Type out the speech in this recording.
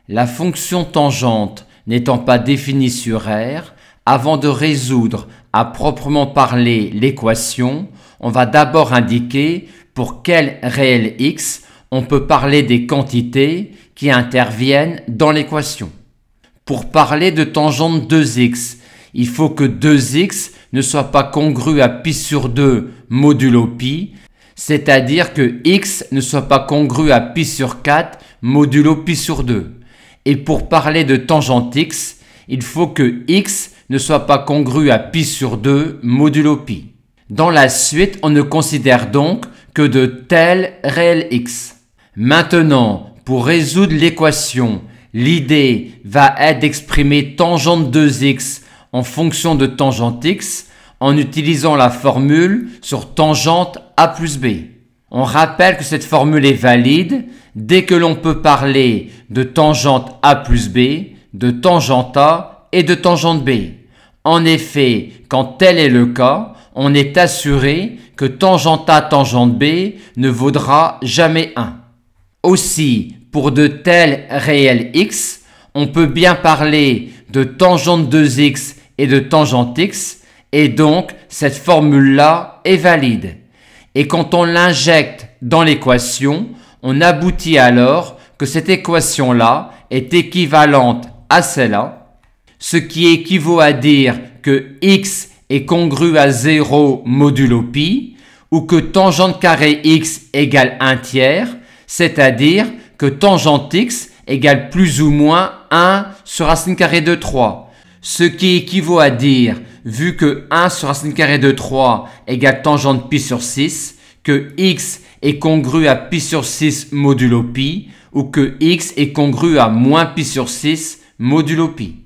La fonction tangente n'étant pas définie sur R, avant de résoudre à proprement parler l'équation, on va d'abord indiquer pour quel réel x on peut parler des quantités qui interviennent dans l'équation. Pour parler de tangente 2x, il faut que 2x ne soit pas congru à pi sur 2 modulo pi, c'est-à-dire que x ne soit pas congru à pi sur 4 modulo pi sur 2. Et pour parler de tangente x, il faut que x ne soit pas congru à pi sur 2 modulo pi. Dans la suite, on ne considère donc que de tels réels x. Maintenant, pour résoudre l'équation, l'idée va être d'exprimer tangente 2x en fonction de tangente x en utilisant la formule sur tangente a plus b. On rappelle que cette formule est valide dès que l'on peut parler de tangente a plus b, de tangente a et de tangente b. En effet, quand tel est le cas, on est assuré que tangente a tangente b ne vaudra jamais 1. Aussi, pour de tels réels x, on peut bien parler de tangente 2x et de tangente x, et donc cette formule-là est valide. Et quand on l'injecte dans l'équation, on aboutit alors que cette équation-là est équivalente à celle-là, ce qui équivaut à dire que x est congru à 0 modulo pi, ou que tangente carré x égale 1 tiers, c'est-à-dire que tangente x égale plus ou moins 1 sur racine carrée de 3. Ce qui équivaut à dire, vu que 1 sur racine carrée de 3 égale tangente pi sur 6, que x est congru à pi sur 6 modulo pi, ou que x est congru à moins pi sur 6 modulo pi.